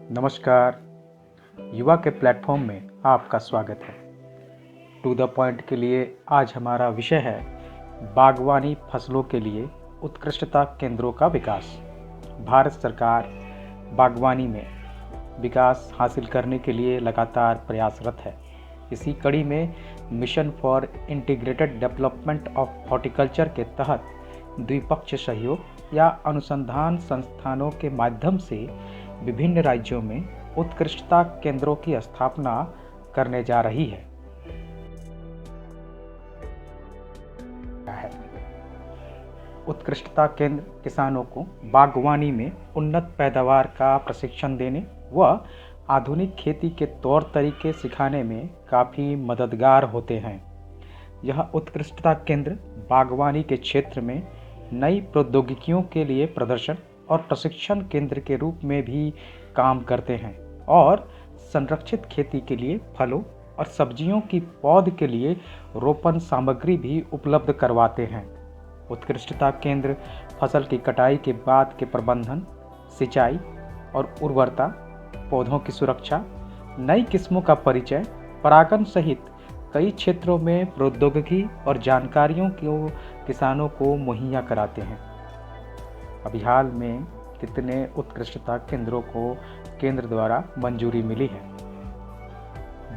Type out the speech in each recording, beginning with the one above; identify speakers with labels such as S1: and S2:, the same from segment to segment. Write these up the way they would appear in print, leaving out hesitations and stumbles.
S1: नमस्कार। युवा के प्लेटफॉर्म में आपका स्वागत है। टू द पॉइंट के लिए आज हमारा विषय है बागवानी फसलों के लिए उत्कृष्टता केंद्रों का विकास। भारत सरकार बागवानी में विकास हासिल करने के लिए लगातार प्रयासरत है। इसी कड़ी में mission for integrated development of horticulture के तहत द्विपक्षीय सहयोग या अनुसंधान संस्थानों के माध्यम से विभिन्न राज्यों में उत्कृष्टता केंद्रों की स्थापना करने जा रही है। उत्कृष्टता केंद्र किसानों को बागवानी में उन्नत पैदावार का प्रशिक्षण देने व आधुनिक खेती के तौर तरीके सिखाने में काफ़ी मददगार होते हैं। यह उत्कृष्टता केंद्र बागवानी के क्षेत्र में नई प्रौद्योगिकियों के लिए प्रदर्शन और प्रशिक्षण केंद्र के रूप में भी काम करते हैं और संरक्षित खेती के लिए फलों और सब्जियों की पौध के लिए रोपण सामग्री भी उपलब्ध करवाते हैं। उत्कृष्टता केंद्र फसल की कटाई के बाद के प्रबंधन, सिंचाई और उर्वरता, पौधों की सुरक्षा, नई किस्मों का परिचय, परागण सहित कई क्षेत्रों में प्रौद्योगिकी और जानकारियों को किसानों को मुहैया कराते हैं। अभी हाल में कितने उत्कृष्टता केंद्रों को केंद्र द्वारा मंजूरी मिली है।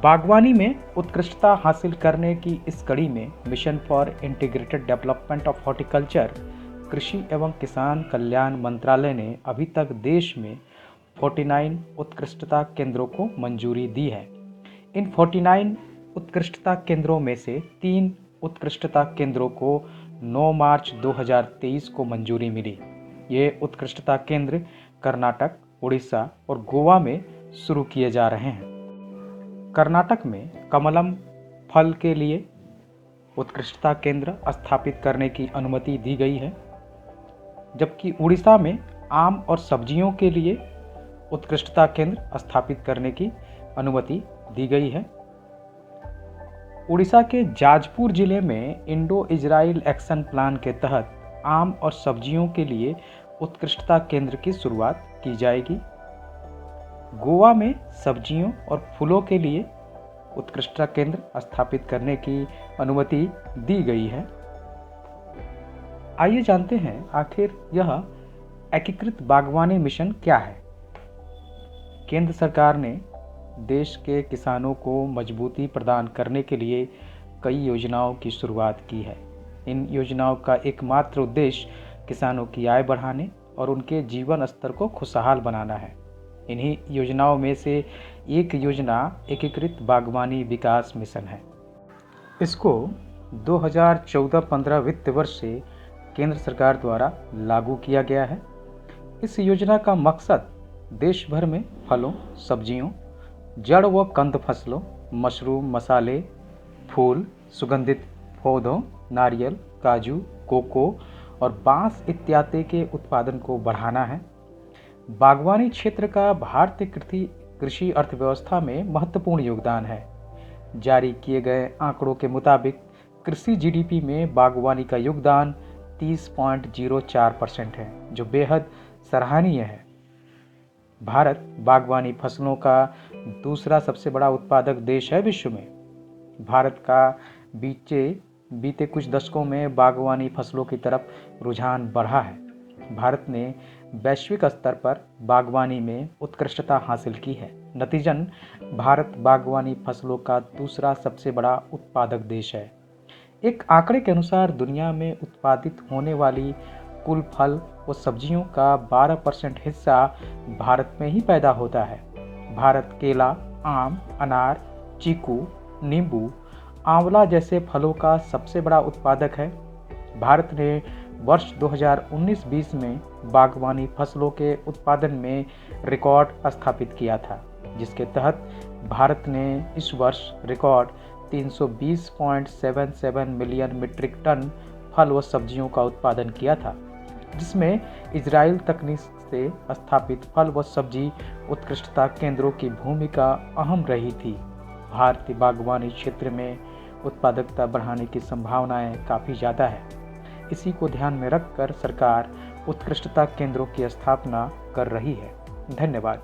S1: बागवानी में उत्कृष्टता हासिल करने की इस कड़ी में mission for integrated development of horticulture कृषि एवं किसान कल्याण मंत्रालय ने अभी तक देश में 49 उत्कृष्टता केंद्रों को मंजूरी दी है। इन 49 उत्कृष्टता केंद्रों में से 3 उत्कृष्टता केंद्रों को 9 मार्च 2023 को मंजूरी मिली। ये उत्कृष्टता केंद्र कर्नाटक, उड़ीसा और गोवा में शुरू किए जा रहे हैं। कर्नाटक में कमलम फल के लिए उत्कृष्टता केंद्र स्थापित करने की अनुमति दी गई है, जबकि उड़ीसा में आम और सब्जियों के लिए उत्कृष्टता केंद्र स्थापित करने की अनुमति दी गई है। उड़ीसा के जाजपुर जिले में इंडो इजराइल एक्शन प्लान के तहत आम और सब्जियों के लिए उत्कृष्टता केंद्र की शुरुआत की जाएगी। गोवा में सब्जियों और फूलों के लिए उत्कृष्टता केंद्र स्थापित करने की अनुमति दी गई है। आइए जानते हैं आखिर यह एकीकृत बागवानी मिशन क्या है। केंद्र सरकार ने देश के किसानों को मजबूती प्रदान करने के लिए कई योजनाओं की शुरुआत की है। इन योजनाओं का एकमात्र उद्देश्य किसानों की आय बढ़ाने और उनके जीवन स्तर को खुशहाल बनाना है। इन्हीं योजनाओं में से एक योजना एकीकृत बागवानी विकास मिशन है। इसको 2014-15 वित्त वर्ष से केंद्र सरकार द्वारा लागू किया गया है। इस योजना का मकसद देश भर में फलों, सब्जियों, जड़ व कंद फसलों, मशरूम, मसाले, फूल, सुगंधित पौधों, नारियल, काजू, कोको और बांस इत्यादि के उत्पादन को बढ़ाना है। बागवानी क्षेत्र का भारतीय कृषि अर्थव्यवस्था में महत्वपूर्ण योगदान है। जारी किए गए आंकड़ों के मुताबिक कृषि जीडीपी में बागवानी का योगदान 30.04% है, जो बेहद सराहनीय है। भारत बागवानी फसलों का दूसरा सबसे बड़ा उत्पादक देश है विश्व में। भारत का बीते कुछ दशकों में बागवानी फसलों की तरफ रुझान बढ़ा है। भारत ने वैश्विक स्तर पर बागवानी में उत्कृष्टता हासिल की है। नतीजन भारत बागवानी फसलों का दूसरा सबसे बड़ा उत्पादक देश है। एक आंकड़े के अनुसार दुनिया में उत्पादित होने वाली कुल फल व सब्जियों का 12% हिस्सा भारत में ही पैदा होता है। भारत केला, आम, अनार, चीकू, नींबू, आंवला जैसे फलों का सबसे बड़ा उत्पादक है। भारत ने वर्ष 2019-20 में बागवानी फसलों के उत्पादन में रिकॉर्ड स्थापित किया था, जिसके तहत भारत ने इस वर्ष रिकॉर्ड 320.77 मिलियन मीट्रिक टन फल व सब्जियों का उत्पादन किया था, जिसमें इजराइल तकनीक से स्थापित फल व सब्जी उत्कृष्टता केंद्रों की भूमिका अहम रही थी। भारतीय बागवानी क्षेत्र में उत्पादकता बढ़ाने की संभावनाएं काफ़ी ज़्यादा है। इसी को ध्यान में रखकर सरकार उत्कृष्टता केंद्रों की स्थापना कर रही है। धन्यवाद।